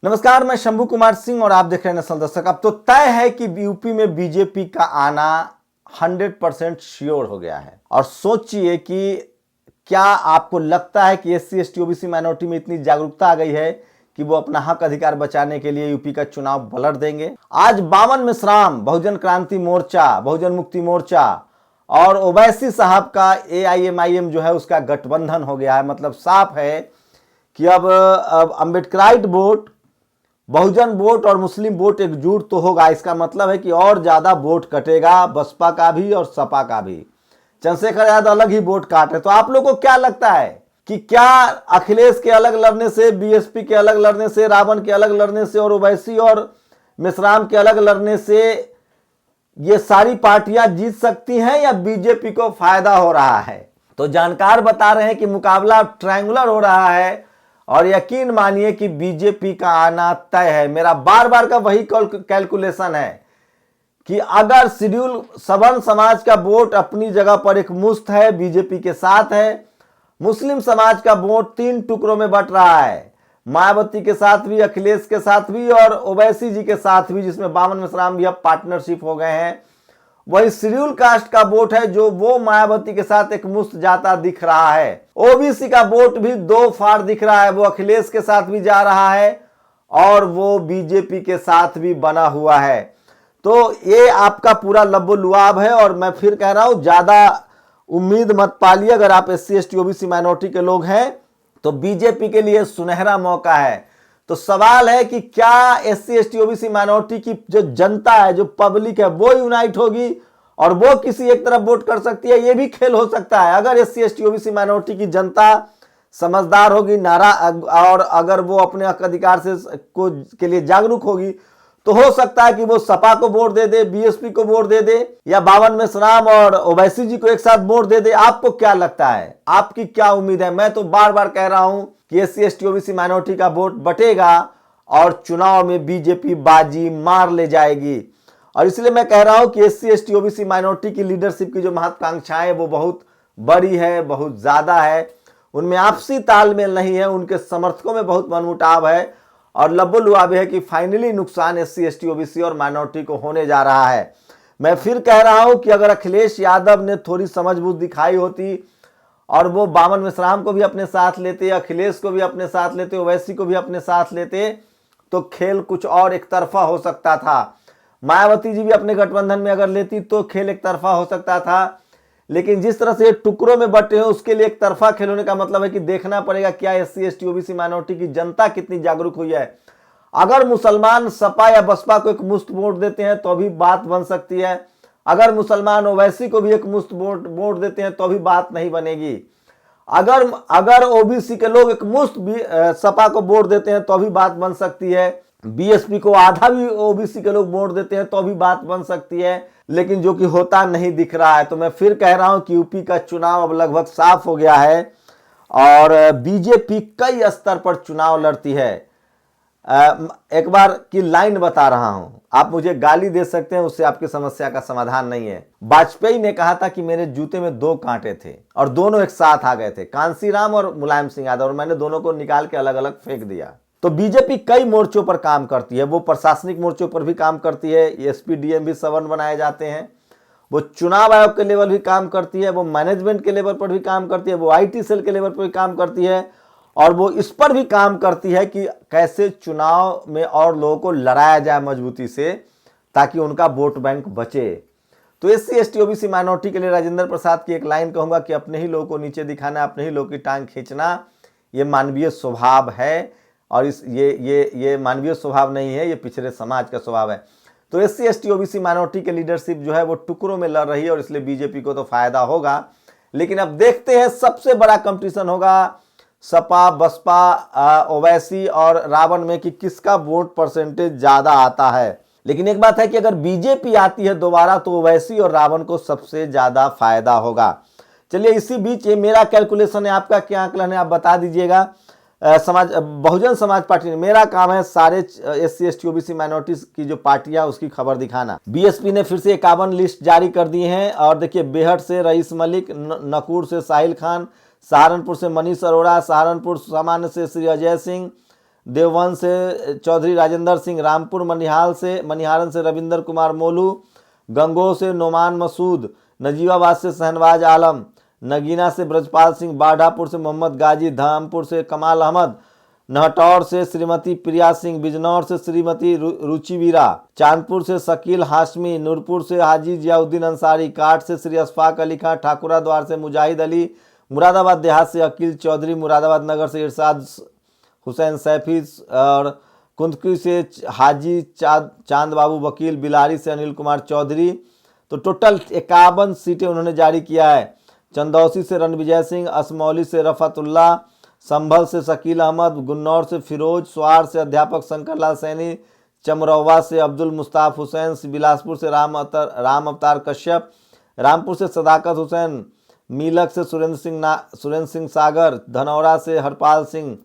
नमस्कार, मैं शंभू कुमार सिंह और आप देख रहे हैं नस्ल दस्तक। अब तो तय है कि यूपी में बीजेपी का आना 100% श्योर हो गया है। और सोचिए कि क्या आपको लगता है कि एससी एसटी ओबीसी माइनॉरिटी में इतनी जागरूकता आ गई है कि वो अपना हक अधिकार बचाने के लिए यूपी का चुनाव पलट देंगे। आज बावन मेश्राम, बहुजन क्रांति मोर्चा, बहुजन मुक्ति मोर्चा और ओवैसी साहब का एआईएमआईएम जो है उसका गठबंधन हो गया है। मतलब साफ है कि अब अम्बेडकराइट वोट, बहुजन वोट और मुस्लिम वोट एकजुट तो होगा। इसका मतलब है कि और ज्यादा वोट कटेगा, बसपा का भी और सपा का भी। चंद्रशेखर यादव अलग ही वोट काटे। तो आप लोगों को क्या लगता है कि क्या अखिलेश के अलग लड़ने से, बीएसपी के अलग लड़ने से, रावण के अलग लड़ने से और ओवैसी और मेश्राम के अलग लड़ने से ये सारी पार्टियां जीत सकती हैं या बीजेपी को फायदा हो रहा है? तो जानकार बता रहे हैं कि मुकाबला ट्रायंगुलर हो रहा है और यकीन मानिए कि बीजेपी का आना तय है। मेरा बार बार का वही कैलकुलेशन है कि अगर शेड्यूल सवर्ण समाज का वोट अपनी जगह पर एक मुश्त है, बीजेपी के साथ है, मुस्लिम समाज का वोट 3 टुकड़ों में बट रहा है, मायावती के साथ भी, अखिलेश के साथ भी और ओवैसी जी के साथ भी, जिसमें बावन मेश्राम भी अब पार्टनरशिप हो गए हैं। वही शेड्यूल कास्ट का वोट है जो वो मायावती के साथ एक मुश्त जाता दिख रहा है। ओबीसी का वोट भी 2 फाड़ दिख रहा है, वो अखिलेश के साथ भी जा रहा है और वो बीजेपी के साथ भी बना हुआ है। तो ये आपका पूरा लब्बो लुआब है और मैं फिर कह रहा हूं, ज्यादा उम्मीद मत पालिए। अगर आप एससी एसटी ओबीसी माइनॉरिटी के लोग हैं तो बीजेपी के लिए सुनहरा मौका है। तो सवाल है कि क्या एससी एसटी ओबीसी माइनॉरिटी की जो जनता है, जो पब्लिक है, वो यूनाइट होगी और वो किसी एक तरफ वोट कर सकती है? ये भी खेल हो सकता है। अगर एससी एसटी ओबीसी माइनॉरिटी की जनता समझदार होगी, नारा और अगर वो अपने हक अधिकार से के लिए जागरूक होगी तो हो सकता है कि वो सपा को वोट दे दे, बीएसपी को वोट दे दे या बावन मेश्राम और ओवैसी जी को एक साथ वोट दे दे। आपको क्या लगता है? आपकी क्या उम्मीद है? मैं तो बार बार कह रहा हूं कि एससी एसटी ओबीसी माइनॉरिटी का वोट बटेगा और चुनाव में बीजेपी बाजी मार ले जाएगी। और इसलिए मैं कह रहा हूं कि एससी एसटी ओबीसी माइनॉरिटी की लीडरशिप की जो महत्वाकांक्षाएं वो बहुत बड़ी है, बहुत ज्यादा है। उनमें आपसी तालमेल नहीं है, उनके समर्थकों में बहुत मनमुटाव है और लब्बो लुआब है कि फाइनली नुकसान एससी एसटी ओबीसी और माइनॉरिटी को होने जा रहा है। मैं फिर कह रहा हूं कि अगर अखिलेश यादव ने थोड़ी समझबूझ दिखाई होती और वो बावन मेश्राम को भी अपने साथ लेते, अखिलेश को भी अपने साथ लेते, ओवैसी को भी अपने साथ लेते, तो खेल कुछ और एक तरफा हो सकता था। मायावती जी भी अपने गठबंधन में अगर लेती तो खेल एक तरफा हो सकता था। लेकिन जिस तरह से टुकड़ों में बटे हैं उसके लिए एक तरफा खेल होने का मतलब है कि देखना पड़ेगा क्या एससी एसटी ओबीसी माइनॉरिटी की जनता कितनी जागरूक हुई है। अगर मुसलमान सपा या बसपा को एक मुश्त वोट देते हैं तो भी बात बन सकती है। अगर मुसलमान ओवैसी को भी एक मुश्त वोट देते हैं तो भी बात नहीं बनेगी। अगर ओबीसी के लोग एक मुश्त सपा को वोट देते हैं तो भी बात बन सकती है। बीएसपी को आधा भी ओबीसी के लोग वोट देते हैं तो भी बात बन सकती है। लेकिन जो कि होता नहीं दिख रहा है। तो मैं फिर कह रहा हूं कि यूपी का चुनाव अब लगभग साफ हो गया है और बीजेपी कई स्तर पर चुनाव लड़ती है। एक बार की लाइन बता रहा हूं, आप मुझे गाली दे सकते हैं, उससे आपकी समस्या का समाधान नहीं है। वाजपेयी ने कहा था कि मेरे जूते में 2 कांटे थे और दोनों एक साथ आ गए थे, कांसीराम और मुलायम सिंह यादव, और मैंने दोनों को निकाल के अलग अलग फेंक दिया। तो बीजेपी कई मोर्चों पर काम करती है। वो प्रशासनिक मोर्चों पर भी काम करती है, एसपी डीएम भी सवर्ण बनाए जाते हैं, वो चुनाव आयोग के लेवल भी काम करती है, वो मैनेजमेंट के लेवल पर भी काम करती है, वो आईटी सेल के लेवल पर भी काम करती है और वो इस पर भी काम करती है कि कैसे चुनाव में और लोगों को लड़ाया जाए मजबूती से ताकि उनका वोट बैंक बचे। तो एससी एसटी ओबीसी माइनॉरिटी के लिए राजेंद्र प्रसाद की एक लाइन कहूंगा कि अपने ही लोगों को नीचे दिखाना, अपने ही लोगों की टांग खींचना, ये मानवीय स्वभाव है। और ये मानवीय स्वभाव नहीं है, ये पिछड़े समाज का स्वभाव है। तो एससी एसटी ओबीसी माइनॉरिटी के लीडरशिप जो है वो टुकड़ों में लड़ रही है और इसलिए बीजेपी को तो फायदा होगा। लेकिन अब देखते हैं, सबसे बड़ा कंपटीशन होगा सपा, बसपा, ओवैसी और रावण में कि किसका वोट परसेंटेज ज्यादा आता है। लेकिन एक बात है कि अगर बीजेपी आती है दोबारा तो ओवैसी और रावण को सबसे ज्यादा फायदा होगा। चलिए, इसी बीच ये मेरा कैलकुलेशन है, आपका क्या आंकलन है आप बता दीजिएगा। बहुजन समाज पार्टी ने, मेरा काम है सारे एससी एसटी ओबीसी माइनॉरिटीज की जो पार्टियां उसकी खबर दिखाना। बीएसपी ने फिर से 51 लिस्ट जारी कर दी है और देखिए, बेहट से रईस मलिक, नकुर से साहिल खान, सहारनपुर से मनीष अरोड़ा, सहारनपुर सामान्य से श्री अजय सिंह, देववन से चौधरी राजेंद्र सिंह, रामपुर मनिहारन से रविंदर कुमार मोलू, गंगोह से नोमान मसूद, नजीबाबाद से शहनवाज आलम, नगीना से ब्रजपाल सिंह, बाढ़ापुर से मोहम्मद गाजी, धामपुर से कमाल अहमद, नहटौर से श्रीमती प्रिया सिंह, बिजनौर से श्रीमती रुचि वीरा, चांदपुर से शकील हाशमी, नूरपुर से हाजी जियाउद्दीन अंसारी, काट से श्री अशफाक अली खां, ठाकुरा द्वार से मुजाहिद अली, मुरादाबाद देहात से अकील चौधरी, मुरादाबाद नगर से इरशाद हुसैन सैफी और कुंदकी से हाजी चांद बाबू वकील, बिलारी से अनिल कुमार चौधरी। तो टोटल 51 सीटें उन्होंने जारी किया है। चंदौसी से रणविजय सिंह, असमौली से रफतुल्ला, संभल से शकील अहमद, गुन्नौर से फिरोज, स्वार से अध्यापक शंकरलाल सैनी, चमरौवा से अब्दुल मुस्ताफ हुसैन, बिलासपुर से राम अवतार कश्यप, रामपुर से सदाकत हुसैन, मीलक से सुरेंद्र सिंह सागर, धनौरा से हरपाल सिंह,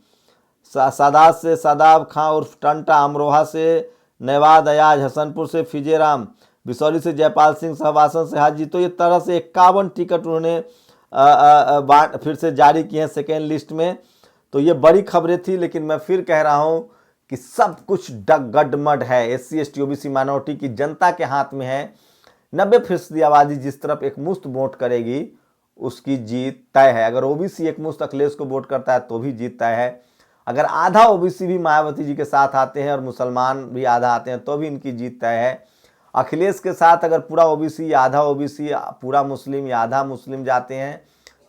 सादात से सादाब खां उर्फ टंटा, अमरोहा से नवाद अयाज, हसनपुर से फिजेराम, बिसौली से जयपाल सिंह, सहवासन से हाजी। तो ये तरह से 51 टिकट उन्होंने फिर से जारी किए हैं सेकेंड लिस्ट में। तो ये बड़ी खबरें थी, लेकिन मैं फिर कह रहा हूं कि सब कुछ गडमड है। SC ST OBC माइनॉरिटी की जनता के हाथ में है। 90% आबादी जिस तरफ एक मुश्त वोट करेगी उसकी जीत तय है। अगर OBC एक मुश्त अखिलेश को वोट करता है तो भी जीत तय है। अगर आधा OBC भी मायावती जी के साथ आते हैं और मुसलमान भी आधा आते हैं तो भी इनकी जीत तय है। अखिलेश के साथ अगर पूरा OBC या आधा OBC, पूरा मुस्लिम या आधा मुस्लिम जाते हैं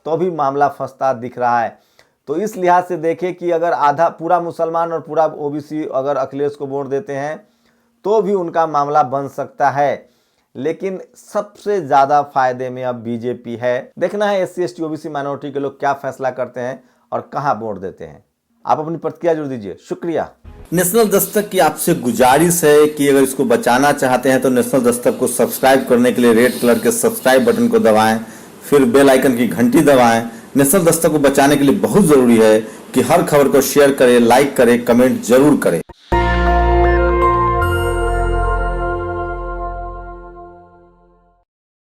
तो भी मामला फंसता दिख रहा है। तो इस लिहाज से देखें कि अगर आधा पूरा मुसलमान और पूरा OBC अगर अखिलेश को वोट देते हैं तो भी उनका मामला बन सकता है। लेकिन सबसे ज़्यादा फायदे में अब BJP है। देखना है SC ST OBC माइनॉरिटी के लोग क्या फैसला करते हैं और कहाँ वोट देते हैं। आप अपनी प्रतिक्रिया जरूर दीजिए। शुक्रिया। नेशनल दस्तक की आपसे गुजारिश है कि अगर इसको बचाना चाहते हैं तो नेशनल दस्तक को सब्सक्राइब करने के लिए रेड कलर के सब्सक्राइब बटन को दबाएं, फिर बेल आइकन की घंटी दबाएं। नेशनल दस्तक को बचाने के लिए बहुत जरूरी है कि हर खबर को शेयर करें, लाइक करें, कमेंट जरूर करें।